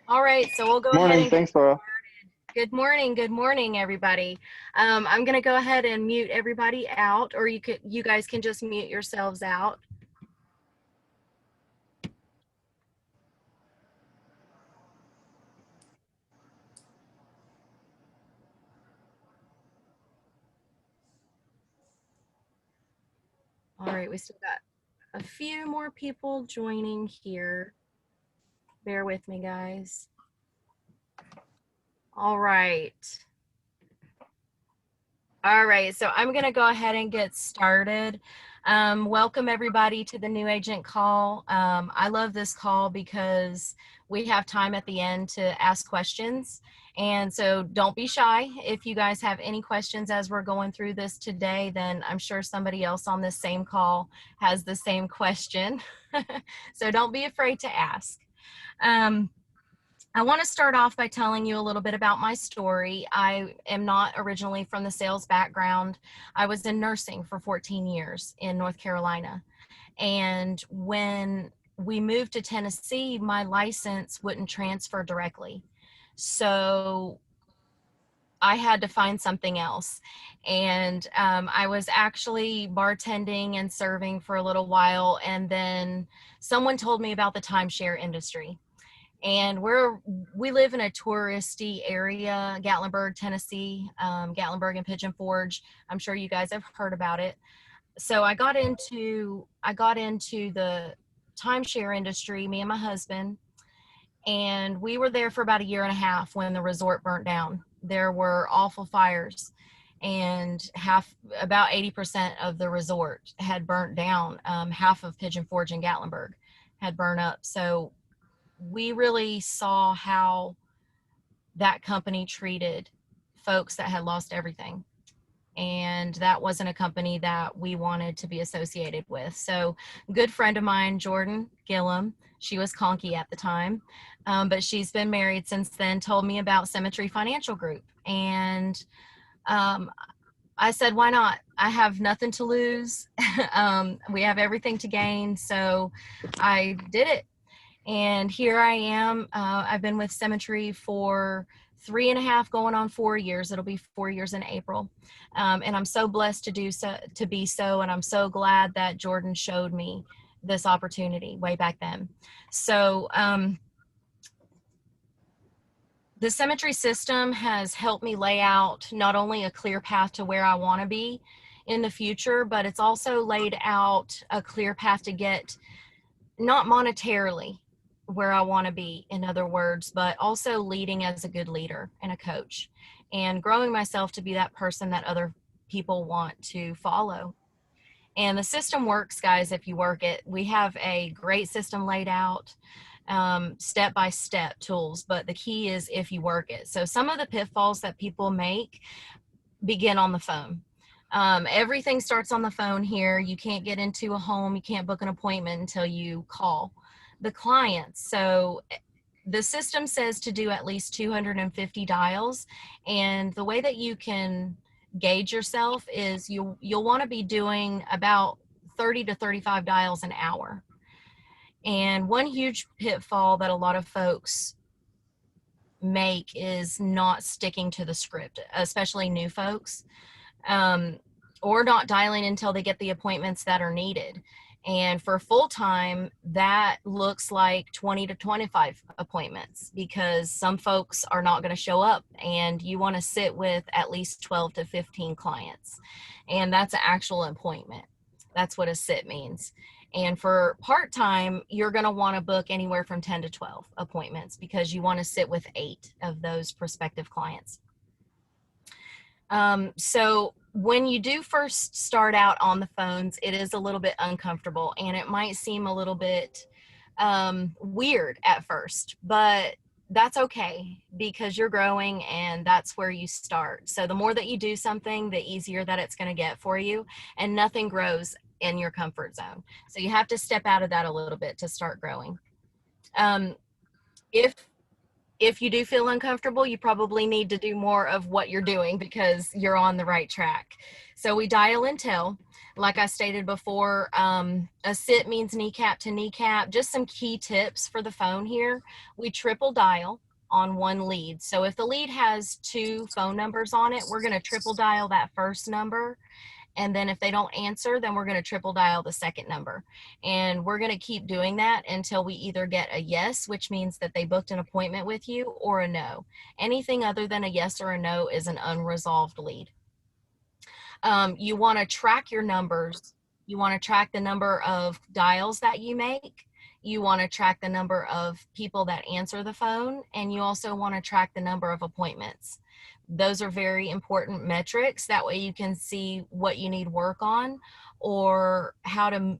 All right, so we'll go ahead Morning. and get Thanks, Laura. good morning, everybody. I'm gonna go ahead and mute everybody out, or you guys can just mute yourselves out. All right, we still got a few more people joining here. Bear with me, guys. All right. All right, so I'm going to go ahead and get started. Welcome everybody to the New Agent Call. I love this call because we have time at the end to ask questions. And so don't be shy. If you guys have any questions as we're going through this today, then I'm sure somebody else on this same call has the same question. So don't be afraid to ask. I want to start off by telling you a little bit about my story. I am not originally from the sales background. I was in nursing for 14 years in North Carolina. And when we moved to Tennessee, my license wouldn't transfer directly. So I had to find something else. And I was actually bartending and serving for a little while. And then someone told me about the timeshare industry. And we live in a touristy area, Gatlinburg, Tennessee, Gatlinburg and Pigeon Forge. I'm sure you guys have heard about it. So I got into the timeshare industry, me and my husband, and we were there for about a year and a half when the resort burnt down. There were awful fires, and about 80% of the resort had burnt down. Half of Pigeon Forge and Gatlinburg had burned up. So we really saw how that company treated folks that had lost everything. And that wasn't a company that we wanted to be associated with. So a good friend of mine, Jordan Gillum, she was Kohnke at the time, but she's been married since then, told me about Symmetry Financial Group. And I said, why not? I have nothing to lose. We have everything to gain. So I did it. And here I am. I've been with Symmetry for 3.5, going on 4 years. It'll be 4 years in April. And I'm so blessed to be so, and I'm so glad that Jordan showed me this opportunity way back then. So the Symmetry system has helped me lay out not only a clear path to where I want to be in the future, but it's also laid out a clear path to get, not monetarily where I want to be, in other words, but also leading as a good leader and a coach, and growing myself to be that person that other people want to follow. And the system works, guys, if you work it. We have a great system laid out, step-by-step tools, but the key is if you work it. So some of the pitfalls that people make begin on the phone. Everything starts on the phone here. You can't get into a home, you can't book an appointment until you call the clients. So the system says to do at least 250 dials. And the way that you can gauge yourself is you'll want to be doing about 30 to 35 dials an hour. And one huge pitfall that a lot of folks make is not sticking to the script, especially new folks, or not dialing until they get the appointments that are needed. And for full time, that looks like 20 to 25 appointments, because some folks are not going to show up, and you want to sit with at least 12 to 15 clients. And that's an actual appointment. That's what a sit means. And for part time, you're going to want to book anywhere from 10 to 12 appointments, because you want to sit with 8 of those prospective clients. So when you do first start out on the phones, it is a little bit uncomfortable, and it might seem a little bit weird at first, but that's okay, because you're growing and that's where you start. So the more that you do something, the easier that it's going to get for you, and nothing grows in your comfort zone. So you have to step out of that a little bit to start growing. If if you do feel uncomfortable, you probably need to do more of what you're doing because you're on the right track. So we dial and tell. Like I stated before, a sit means kneecap to kneecap. Just some key tips for the phone here. We triple dial on one lead. So if the lead has 2 phone numbers on it, we're going to triple dial that first number. And then if they don't answer, then we're going to triple dial the second number. And we're going to keep doing that until we either get a yes, which means that they booked an appointment with you, or a no. Anything other than a yes or a no is an unresolved lead. You want to track your numbers. You want to track the number of dials that you make. You want to track the number of people that answer the phone. And you also want to track the number of appointments. Those are very important metrics. That way you can see what you need work on or how to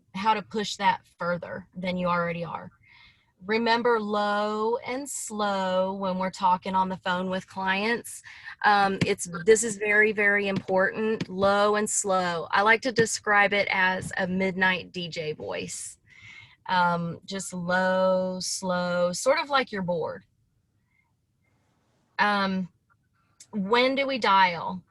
push that further than you already are. Remember low and slow when we're talking on the phone with clients. This is very, very important. Low and slow. I like to describe it as a midnight DJ voice. Just low, slow, sort of like you're bored. When do we dial?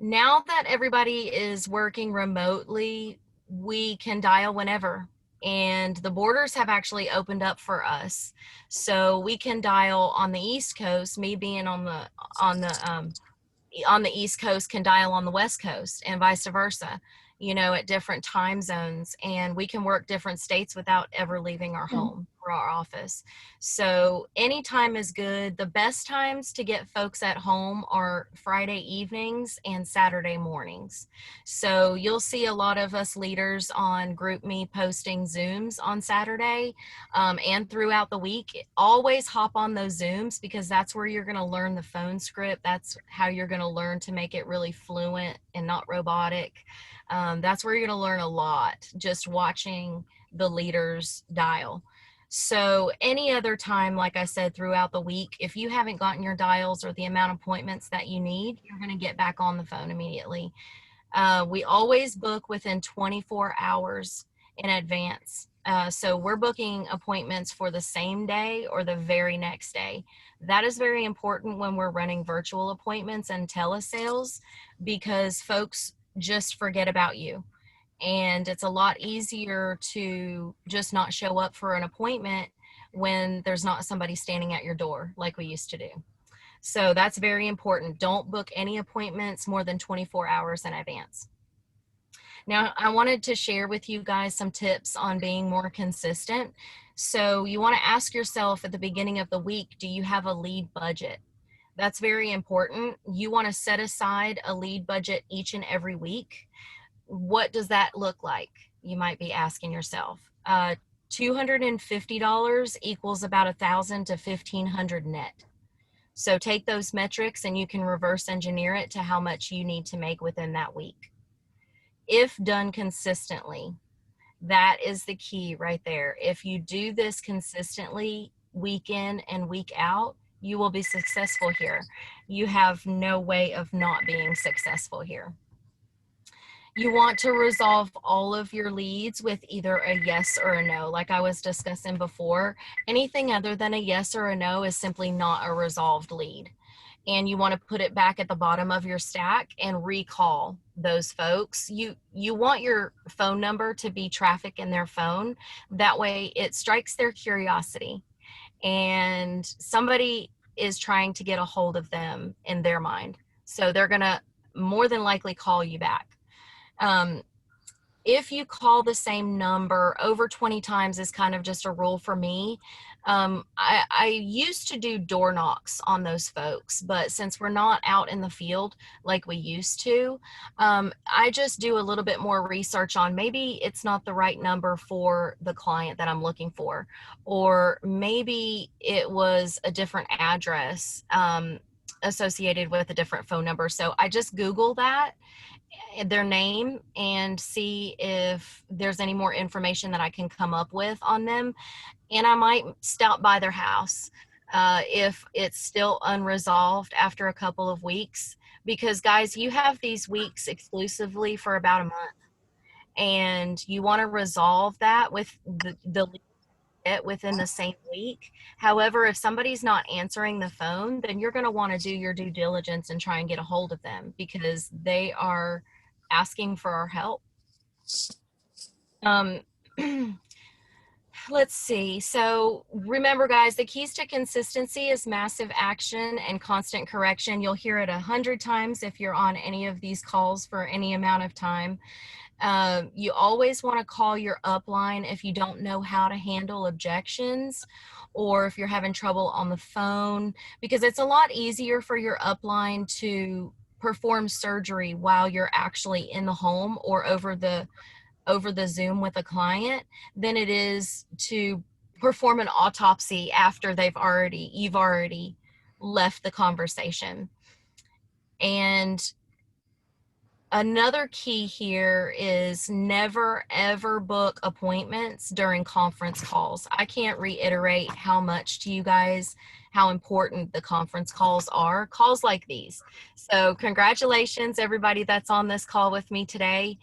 Now that everybody is working remotely, we can dial whenever. And the borders have actually opened up for us. So we can dial on the East Coast, me being on the East Coast can dial on the West Coast and vice versa, at different time zones. And we can work different states without ever leaving our home or our office. So anytime is good. The best times to get folks at home are Friday evenings and Saturday mornings. So you'll see a lot of us leaders on GroupMe posting Zooms on Saturday and throughout the week. Always hop on those Zooms because that's where you're going to learn the phone script. That's how you're going to learn to make it really fluent and not robotic. That's where you're going to learn a lot, just watching the leaders dial. So any other time, like I said, throughout the week, if you haven't gotten your dials or the amount of appointments that you need, you're going to get back on the phone immediately. We always book within 24 hours in advance. So we're booking appointments for the same day or the very next day. That is very important when we're running virtual appointments and telesales because folks just forget about you. And it's a lot easier to just not show up for an appointment when there's not somebody standing at your door like we used to do. So that's very important. Don't book any appointments more than 24 hours in advance. Now, I wanted to share with you guys some tips on being more consistent. So you want to ask yourself at the beginning of the week, do you have a lead budget? That's very important. You want to set aside a lead budget each and every week. What does that look like? You might be asking yourself. $250 equals about $1,000 to $1,500 net. So take those metrics and you can reverse engineer it to how much you need to make within that week. If done consistently, that is the key right there. If you do this consistently, week in and week out, you will be successful here. You have no way of not being successful here. You want to resolve all of your leads with either a yes or a no. Like I was discussing before, anything other than a yes or a no is simply not a resolved lead. And you want to put it back at the bottom of your stack and recall those folks. You want your phone number to be traffic in their phone. That way it strikes their curiosity and somebody is trying to get a hold of them in their mind. So they're going to more than likely call you back. If you call the same number over 20 times is kind of just a rule for me. I used to do door knocks on those folks, but since we're not out in the field like we used to, I just do a little bit more research on maybe it's not the right number for the client that I'm looking for, or maybe it was a different address associated with a different phone number. So I just Google that, their name, and see if there's any more information that I can come up with on them. And I might stop by their house if it's still unresolved after a couple of weeks, because guys, you have these weeks exclusively for about a month and you want to resolve that with the get within the same week. However, if somebody's not answering the phone, then you're going to want to do your due diligence and try and get a hold of them because they are asking for our help. Let's see. So remember, guys, the keys to consistency is massive action and constant correction. You'll hear it 100 times if you're on any of these calls for any amount of time. You always want to call your upline if you don't know how to handle objections or if you're having trouble on the phone, because it's a lot easier for your upline to perform surgery while you're actually in the home or over the Zoom with a client than it is to perform an autopsy after you've already left the conversation. And another key here is never ever book appointments during conference calls. I can't reiterate how much to you guys how important the conference calls are, calls like these. So congratulations, everybody that's on this call with me today.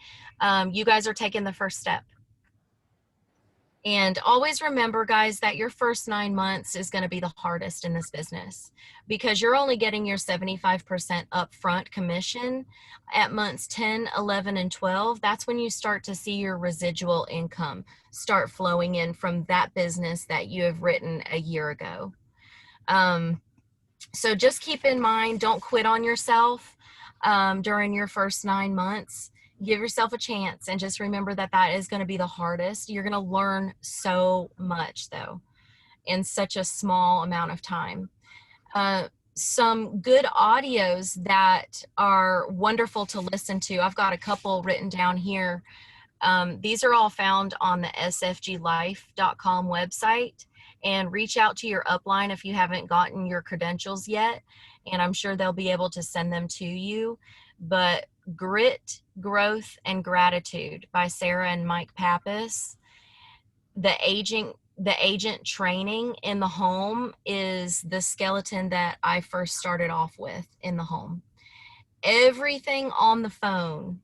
You guys are taking the first step. And always remember, guys, that your first 9 months is going to be the hardest in this business because you're only getting your 75% upfront commission. At months 10, 11, and 12, that's when you start to see your residual income start flowing in from that business that you have written a year ago. So just keep in mind, don't quit on yourself during your first 9 months. Give yourself a chance and just remember that that is going to be the hardest. You're going to learn so much though in such a small amount of time. Some good audios that are wonderful to listen to. I've got a couple written down here. These are all found on the sfglife.com website, and reach out to your upline if you haven't gotten your credentials yet, and I'm sure they'll be able to send them to you. But Grit, Growth, and Gratitude by Sarah and Mike Pappas. The agent training in the home is the skeleton that I first started off with in the home. Everything on the phone,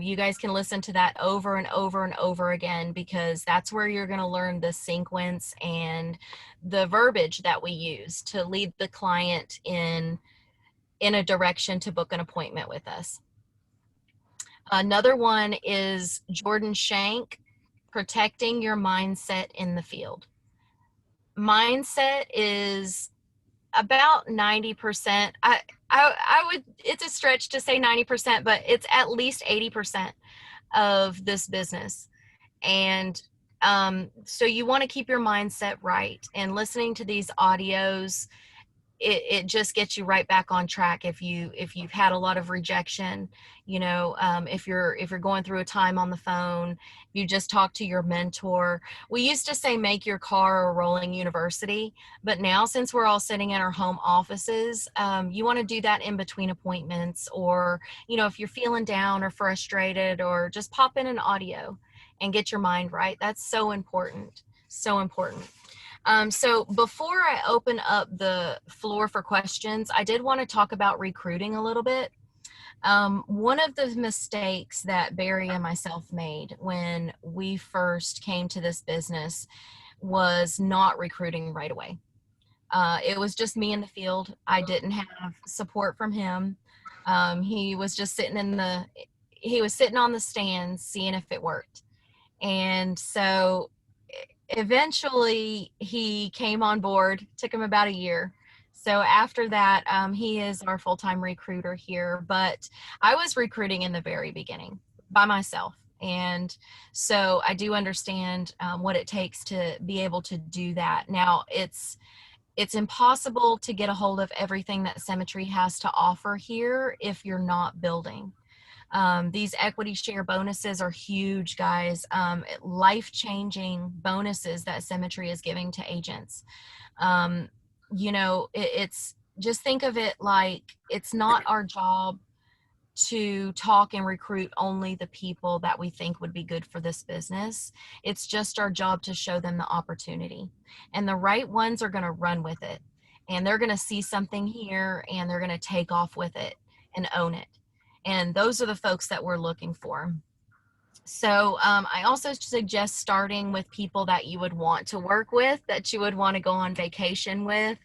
you guys can listen to that over and over and over again because that's where you're going to learn the sequence and the verbiage that we use to lead the client in a direction to book an appointment with us. Another one is Jordan Shank, Protecting Your Mindset in the Field. Mindset is about 90%. I would, it's a stretch to say 90%, but it's at least 80% of this business. And so you want to keep your mindset right, and listening to these audios, it just gets you right back on track if you've had a lot of rejection, if you're going through a time on the phone, you just talk to your mentor. We used to say make your car a rolling university, but now since we're all sitting in our home offices, you want to do that in between appointments, or if you're feeling down or frustrated, or just pop in an audio and get your mind right. That's so important, so important. So before I open up the floor for questions, I did want to talk about recruiting a little bit. One of the mistakes that Barry and myself made when we first came to this business was not recruiting right away. It was just me in the field. I didn't have support from him. He was just sitting on the stands seeing if it worked. And so eventually he came on board. Took him about a year. So after that, he is our full-time recruiter here, but I was recruiting in the very beginning by myself. And so I do understand what it takes to be able to do that. Now it's impossible to get a hold of everything that Symmetry has to offer here if you're not building. These equity share bonuses are huge, guys. Life-changing bonuses that Symmetry is giving to agents. It's just think of it like it's not our job to talk and recruit only the people that we think would be good for this business. It's just our job to show them the opportunity, and the right ones are going to run with it, and they're going to see something here and they're going to take off with it and own it. And those are the folks that we're looking for. So I also suggest starting with people that you would want to work with, that you would want to go on vacation with,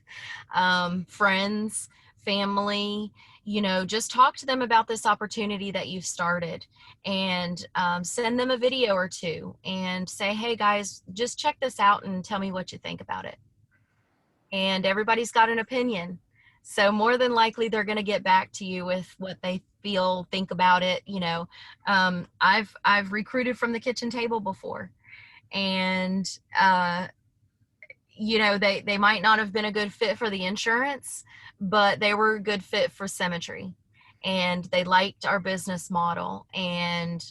friends, family. Just talk to them about this opportunity that you've started, and send them a video or two and say, hey guys, just check this out and tell me what you think about it. And everybody's got an opinion. So more than likely they're going to get back to you with what they think about it. I've recruited from the kitchen table before, and they might not have been a good fit for the insurance, but they were a good fit for cemetery, and they liked our business model. And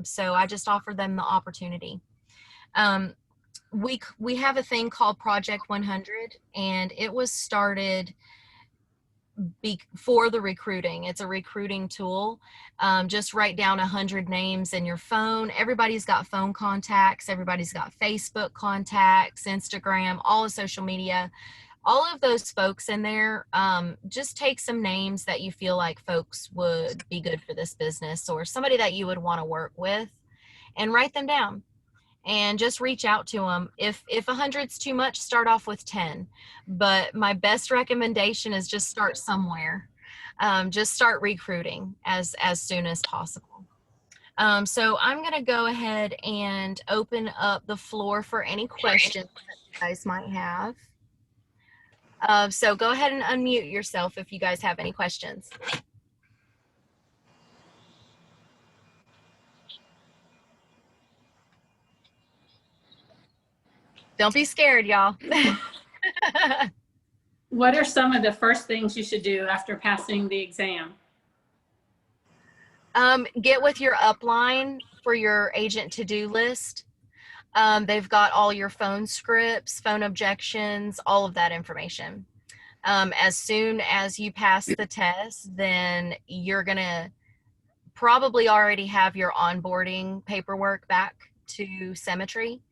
so I just offered them the opportunity. We have a thing called Project 100, and it was started for the recruiting. It's a recruiting tool. Just write down 100 names in your phone. Everybody's got phone contacts. Everybody's got Facebook contacts, Instagram, all of social media. All of those folks in there, just take some names that you feel like folks would be good for this business, or somebody that you would want to work with, and write them down. And just reach out to them. If 100's too much, start off with 10. But my best recommendation is just start somewhere. Just start recruiting as soon as possible. So I'm going to go ahead and open up the floor for any questions that you guys might have. So go ahead and unmute yourself if you guys have any questions. Don't be scared, y'all. What are some of the first things you should do after passing the exam? Get with your upline for your agent to-do list. They've got all your phone scripts, phone objections, all of that information. As soon as you pass the test, then you're going to probably already have your onboarding paperwork back to cemetery,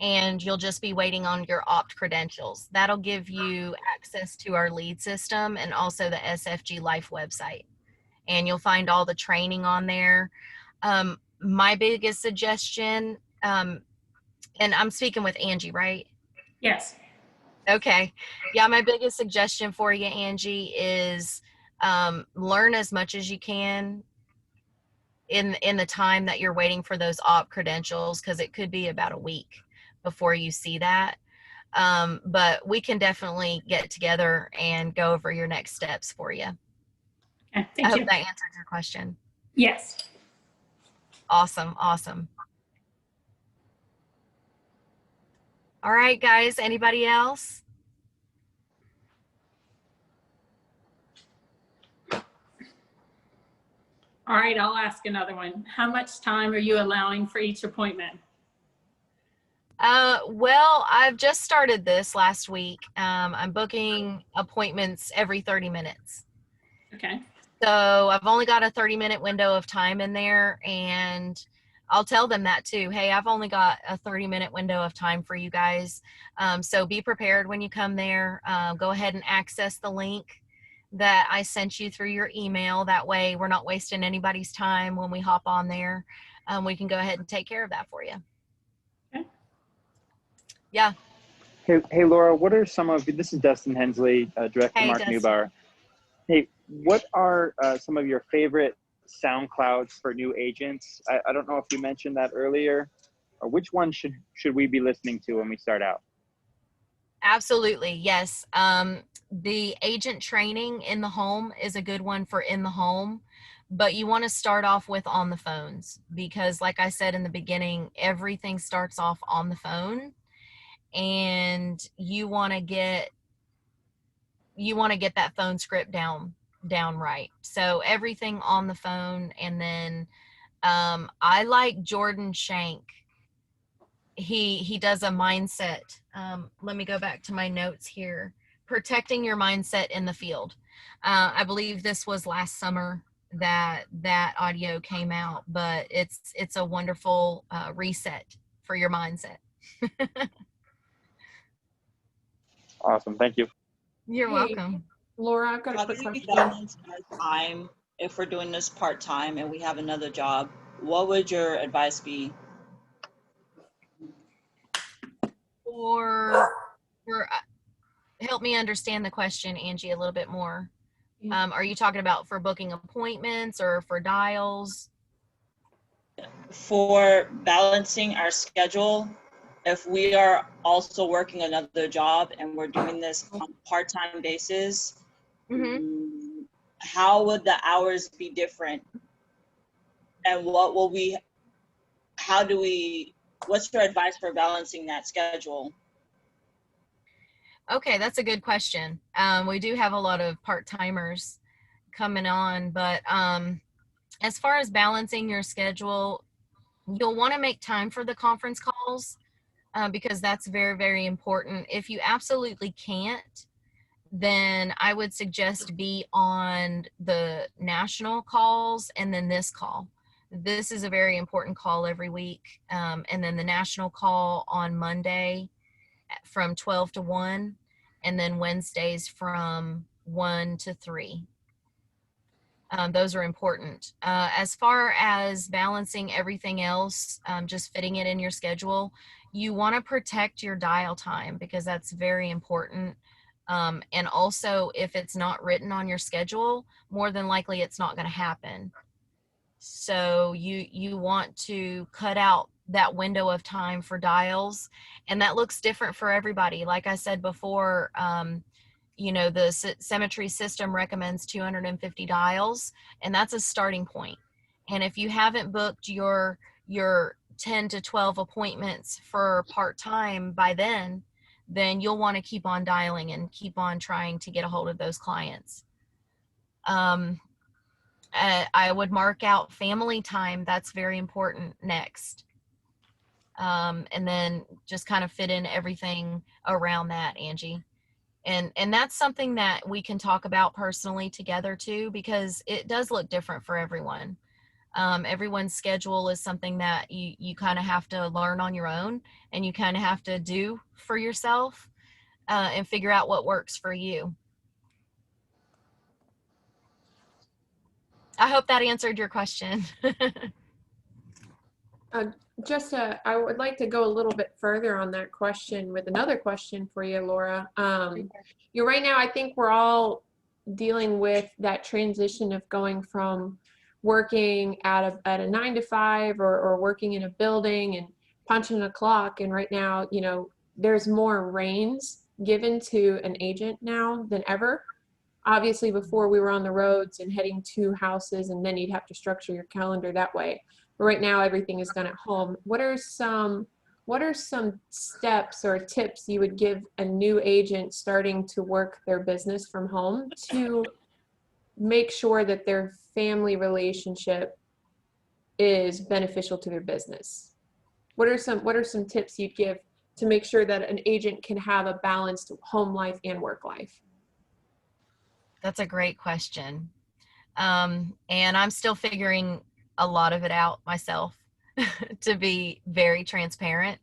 and you'll just be waiting on your opt credentials. That'll give you access to our lead system and also the SFG Life website. And you'll find all the training on there. My biggest suggestion, and I'm speaking with Angie, right? Yes. Okay. Yeah, my biggest suggestion for you, Angie, is learn as much as you can in the time that you're waiting for those opt credentials, because it could be about a week before you see that. But we can definitely get together and go over your next steps for you. Okay, I hope that answered your question. Yes. Awesome. Awesome. All right, guys, anybody else? All right, I'll ask another one. How much time are you allowing for each appointment? Well, I've just started this last week. I'm booking appointments every 30 minutes. Okay. So I've only got a 30-minute window of time in there, and I'll tell them that too. Hey, I've only got a 30-minute window of time for you guys. So be prepared when you come there. Go ahead and access the link that I sent you through your email. That way we're not wasting anybody's time when we hop on there. We can go ahead and take care of that for you. Okay. Yeah. Hey, Laura, what are some of, this is Dustin Hensley, Director Hey, Mark Dustin. Newbauer. Hey, what are some of your favorite SoundClouds for new agents? I don't know if you mentioned that earlier. Or which one should we be listening to when we start out? Absolutely, yes. The agent training in the home is a good one for in the home, but you want to start off with on the phones, because like I said in the beginning, everything starts off on the phone, and you want to get that phone script down right. So everything on the phone. And then I like Jordan Shank. He does a mindset. Let me go back to my notes here. Protecting your mindset in the field. I believe this was last summer that audio came out, but it's a wonderful reset for your mindset. Awesome, thank you. You're welcome. Laura, I've got a quick question. Time if we're doing this part-time and we have another job. what would your advice be? For help me understand the question, Angie, a little bit more. Are you talking about for booking appointments or for dials? For balancing our schedule, if we are also working another job and we're doing this on a part-time basis, how would the hours be different? And what's your advice for balancing that schedule? Okay, that's a good question. We do have a lot of part-timers coming on, but as far as balancing your schedule, you'll want to make time for the conference calls because that's very, very important. If you absolutely can't, then I would suggest be on the national calls and then this call. This is a very important call every week. And then the national call on Monday from 12 to 1, and then Wednesdays from 1 to 3. Those are important. As far as balancing everything else, just fitting it in your schedule, you want to protect your dial time because that's very important. And also, if it's not written on your schedule, more than likely it's not going to happen. So you want to cut out that window of time for dials, and that looks different for everybody. Like I said before, the Symmetry system recommends 250 dials, and that's a starting point. And if you haven't booked your 10 to 12 appointments for part-time by then you'll want to keep on dialing and keep on trying to get a hold of those clients. I would mark out family time. That's very important next. And then just kind of fit in everything around that, Angie. And that's something that we can talk about personally together too, because it does look different for everyone. Everyone's schedule is something that you kind of have to learn on your own, and you kind of have to do for yourself and figure out what works for you. I hope that answered your question. I would like to go a little bit further on that question with another question for you, Laura. Right now, I think we're all dealing with that transition of going from working at a 9 to 5 or working in a building and punching a clock. And right now, there's more reins given to an agent now than ever. Obviously, before we were on the roads and heading to houses, and then you'd have to structure your calendar that way. But right now, everything is done at home. What are some steps or tips you would give a new agent starting to work their business from home to make sure that their family relationship is beneficial to their business? What are some tips you'd give to make sure that an agent can have a balanced home life and work life? That's a great question. And I'm still figuring a lot of it out myself, to be very transparent.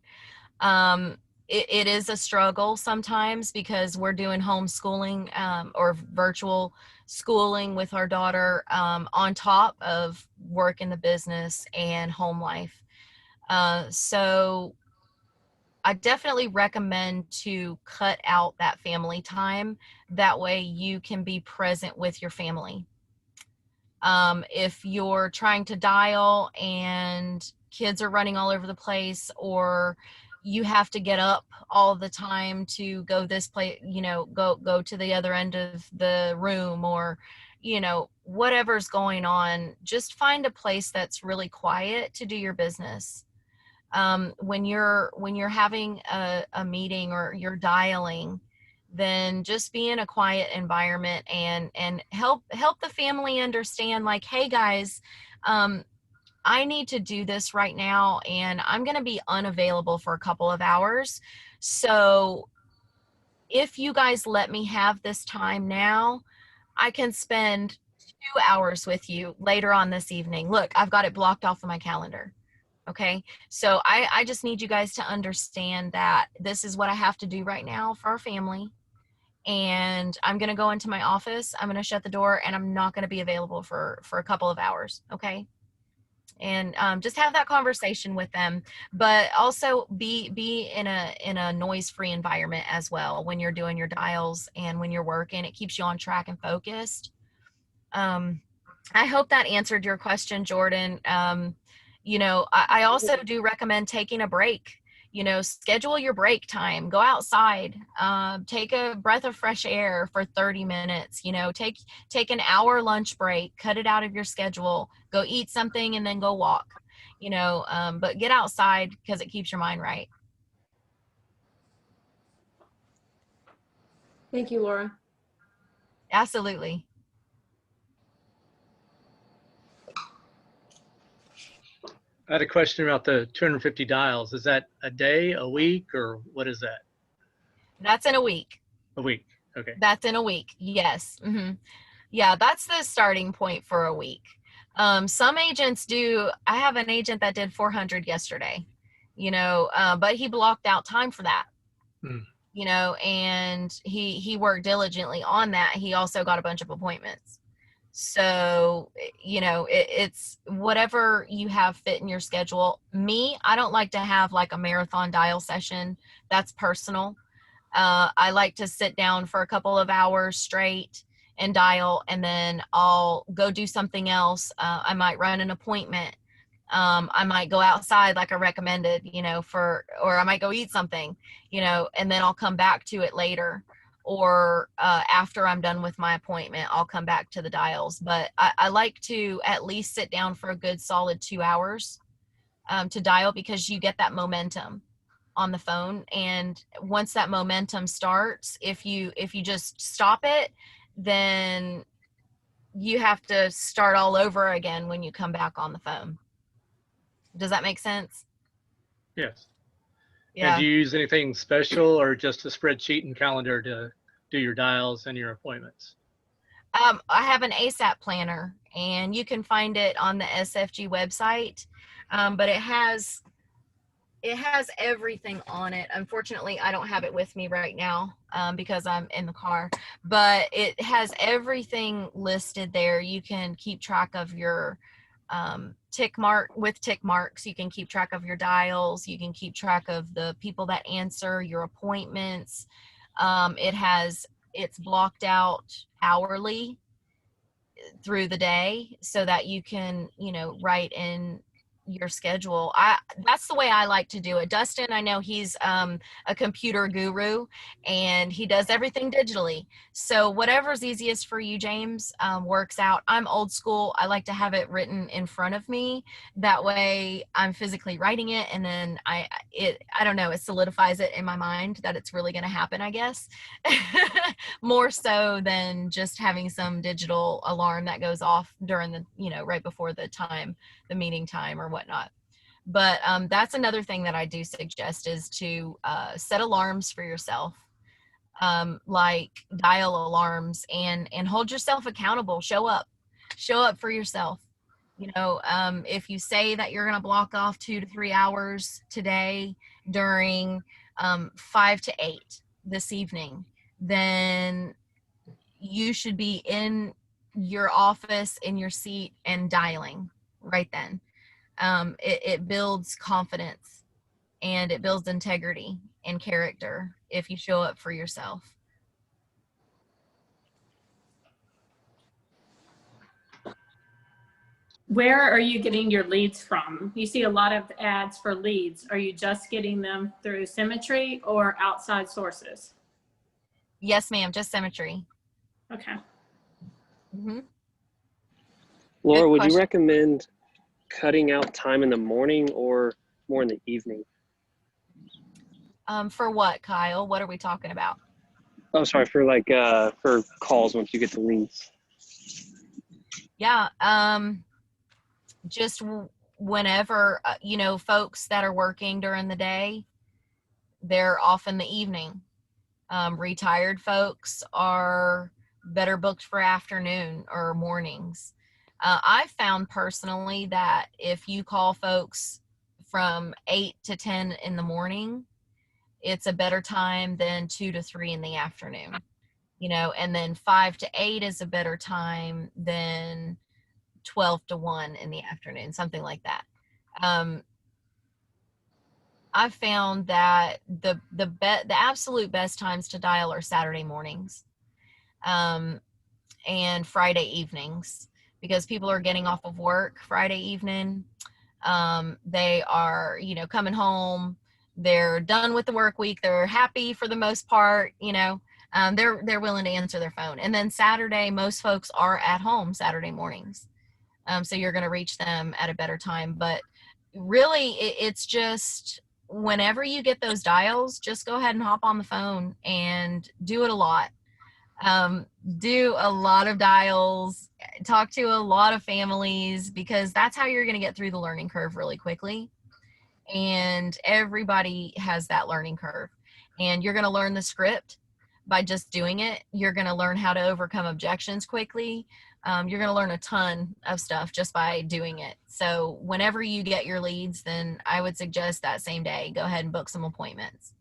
It is a struggle sometimes because we're doing homeschooling or virtual schooling with our daughter on top of work in the business and home life. So I definitely recommend to cut out that family time. That way you can be present with your family. If you're trying to dial and kids are running all over the place, or you have to get up all the time to go this place, go to the other end of the room, or, whatever's going on, just find a place that's really quiet to do your business. When you're having a meeting or you're dialing, then just be in a quiet environment and help the family understand, like, hey guys, I need to do this right now and I'm going to be unavailable for a couple of hours. So if you guys let me have this time now, I can spend 2 hours with you later on this evening. Look, I've got it blocked off of my calendar. Okay. So I just need you guys to understand that this is what I have to do right now for our family. And I'm going to go into my office. I'm going to shut the door and I'm not going to be available for a couple of hours. Okay. and just have that conversation with them, but also be in a noise-free environment as well when you're doing your dials and when you're working. It keeps you on track and focused. I hope that answered your question, Jordan. I also do recommend taking a break. Schedule your break time, go outside, take a breath of fresh air for 30 minutes, take an hour lunch break, cut it out of your schedule, go eat something and then go walk, but get outside because it keeps your mind right. Thank you, Laura. Absolutely. I had a question about the 250 dials. Is that a day, a week, or what is that? That's in a week. A week. Okay. That's in a week. Yes. Yeah, that's the starting point for a week. Some agents do. I have an agent that did 400 yesterday, but he blocked out time for that, and he worked diligently on that. He also got a bunch of appointments. So, it's whatever you have fit in your schedule. Me, I don't like to have like a marathon dial session. That's personal. I like to sit down for a couple of hours straight and dial, and then I'll go do something else. I might run an appointment. I might go outside like I recommended, or I might go eat something, and then I'll come back to it later. Or after I'm done with my appointment, I'll come back to the dials. But I like to at least sit down for a good solid 2 hours to dial, because you get that momentum on the phone. And once that momentum starts, if you just stop it, then you have to start all over again when you come back on the phone. Does that make sense? Yes. Yeah. And do you use anything special or just a spreadsheet and calendar to do your dials and your appointments? I have an ASAP planner, and you can find it on the SFG website, but it has everything on it. Unfortunately, I don't have it with me right now because I'm in the car, but it has everything listed there. You can keep track of your tick marks. You can keep track of your dials. You can keep track of the people that answer, your appointments. It's blocked out hourly through the day so that you can, write in your schedule. That's the way I like to do it. Dustin, I know he's a computer guru and he does everything digitally. So whatever's easiest for you, James, works out. I'm old school. I like to have it written in front of me. That way I'm physically writing it, and then I don't know, it solidifies it in my mind that it's really going to happen, I guess. More so than just having some digital alarm that goes off during the, right before the meeting time or whatnot. But that's another thing that I do suggest, is to set alarms for yourself, like dial alarms, and hold yourself accountable. Show up for yourself. If you say that you're going to block off 2 to 3 hours today during 5 to 8 this evening, then you should be in your office, in your seat, and dialing right then. It builds confidence, and it builds integrity and character if you show up for yourself. Where are you getting your leads from? You see a lot of ads for leads. Are you just getting them through Symmetry or outside sources? Yes, ma'am, just Symmetry. Okay. Mm-hmm. Laura, would you question. recommend cutting out time in the morning or more in the evening? For what, Kyle? What are we talking about? Oh, sorry, for calls once you get the leads. Yeah, just whenever, folks that are working during the day, they're off in the evening. Retired folks are better booked for afternoon or mornings. I found personally that if you call folks from 8 to 10 in the morning, it's a better time than 2 to 3 in the afternoon, and then 5 to 8 is a better time than 12 to 1 in the afternoon, something like that. I've found that the absolute best times to dial are Saturday mornings, and Friday evenings, because people are getting off of work Friday evening. They are, coming home. They're done with the work week. They're happy for the most part, they're willing to answer their phone. And then Saturday, most folks are at home Saturday mornings. So you're going to reach them at a better time. But really, it's just whenever you get those dials, just go ahead and hop on the phone and do it a lot. Do a lot of dials, talk to a lot of families, because that's how you're going to get through the learning curve really quickly. And everybody has that learning curve. And you're going to learn the script by just doing it. You're going to learn how to overcome objections quickly. You're going to learn a ton of stuff just by doing it. So whenever you get your leads, then I would suggest that same day, go ahead and book some appointments.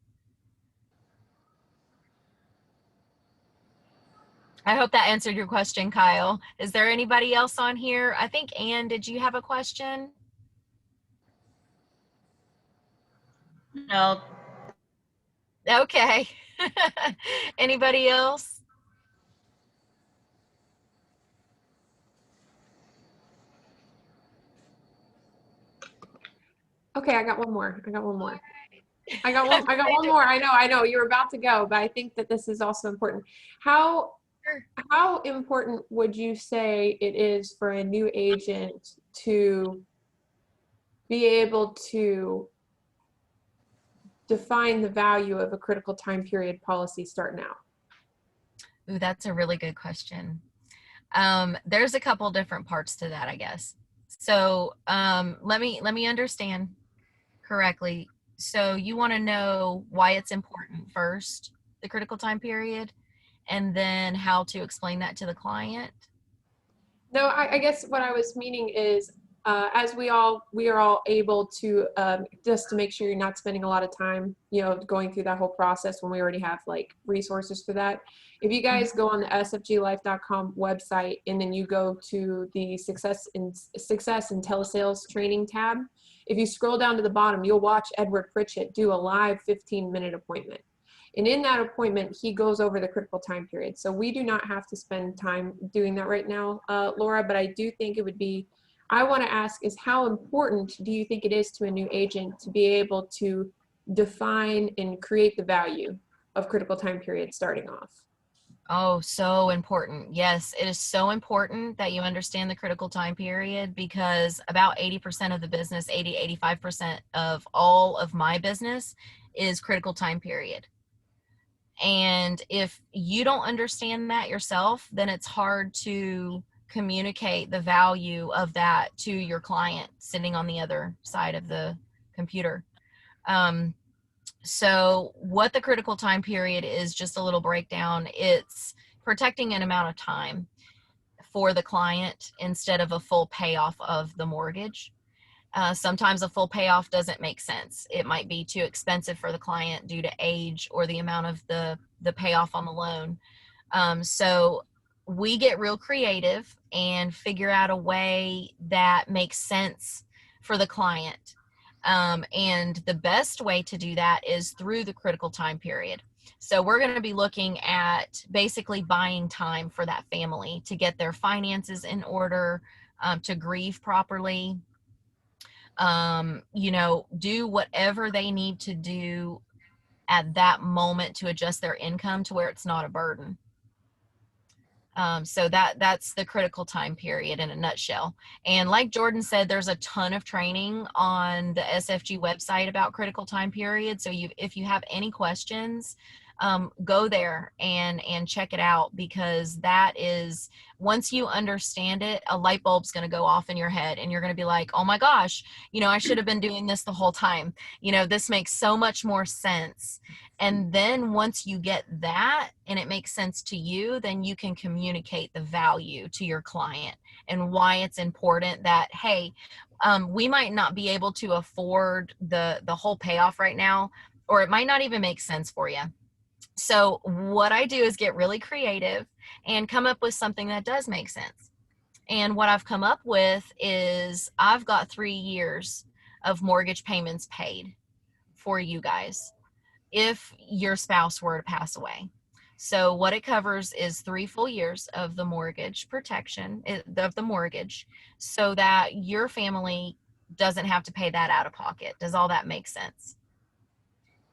I hope that answered your question, Kyle. Is there anybody else on here? I think, Ann, did you have a question? No. Okay. Anybody else? Okay, I got one more. I got one more. I know. You were about to go, but I think that this is also important. How important would you say it is for a new agent to be able to define the value of a critical time period policy starting out? Ooh, that's a really good question. There's a couple different parts to that, I guess. So let me understand correctly. So you want to know why it's important first, the critical time period, and then how to explain that to the client? No, I guess what I was meaning is, as we are all able to, just to make sure you're not spending a lot of time, going through that whole process when we already have like resources for that. If you guys go on the sfglife.com website and then you go to the success and telesales training tab, if you scroll down to the bottom, you'll watch Edward Pritchett do a live 15-minute appointment. And in that appointment, he goes over the critical time period. So we do not have to spend time doing that right now, Laura, but I do think it would be, I want to ask is how important do you think it is to a new agent to be able to define and create the value of critical time period starting off? Oh, so important. Yes, it is so important that you understand the critical time period, because about 80% of the business, 85% of all of my business is critical time period. And if you don't understand that yourself, then it's hard to communicate the value of that to your client sitting on the other side of the computer. So what the critical time period is, just a little breakdown, it's protecting an amount of time for the client instead of a full payoff of the mortgage. Sometimes a full payoff doesn't make sense. It might be too expensive for the client due to age or the amount of the payoff on the loan. So we get real creative and figure out a way that makes sense for the client. And the best way to do that is through the critical time period. So we're going to be looking at basically buying time for that family to get their finances in order, to grieve properly, do whatever they need to do at that moment to adjust their income to where it's not a burden. So that's the critical time period in a nutshell. And like Jordan said, there's a ton of training on the SFG website about critical time period. So if you have any questions, go there and check it out, because that is, once you understand it, a light bulb's going to go off in your head and you're going to be like, oh my gosh, I should have been doing this the whole time. This makes so much more sense. And then once you get that and it makes sense to you, then you can communicate the value to your client and why it's important that, hey, we might not be able to afford the whole payoff right now, or it might not even make sense for you. So what I do is get really creative and come up with something that does make sense. And what I've come up with is I've got 3 years of mortgage payments paid for you guys if your spouse were to pass away. So what it covers is 3 full years of the mortgage protection of the mortgage, so that your family doesn't have to pay that out of pocket. Does all that make sense?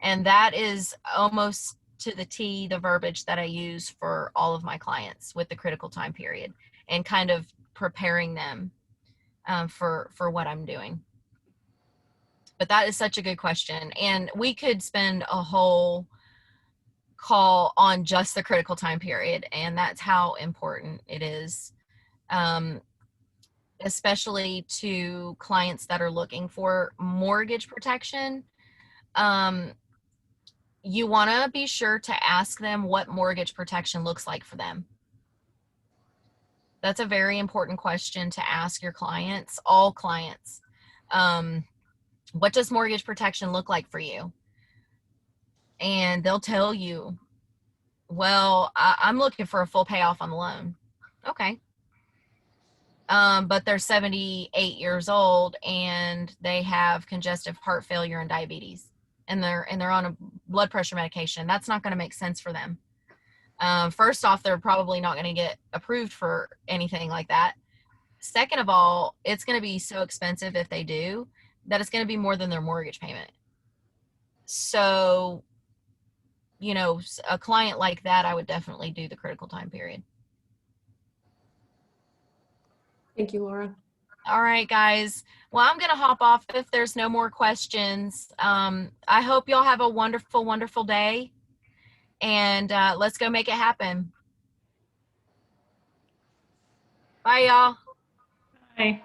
And that is almost to the T the verbiage that I use for all of my clients with the critical time period, and kind of preparing them for what I'm doing. But that is such a good question, and we could spend a whole call on just the critical time period, and that's how important it is, especially to clients that are looking for mortgage protection. You want to be sure to ask them what mortgage protection looks like for them. That's a very important question to ask your clients, all clients. What does mortgage protection look like for you? And they'll tell you, well, I'm looking for a full payoff on the loan. Okay. But they're 78 years old and they have congestive heart failure and diabetes, and they're on a blood pressure medication. That's not going to make sense for them. First off, they're probably not going to get approved for anything like that. Second of all, it's going to be so expensive if they do that it's going to be more than their mortgage payment. So, you know, a client like that, I would definitely do the critical time period. Thank you, Laura. All right, guys. Well, I'm going to hop off if there's no more questions. I hope y'all have a wonderful, wonderful day. And let's go make it happen. Bye, y'all. Bye.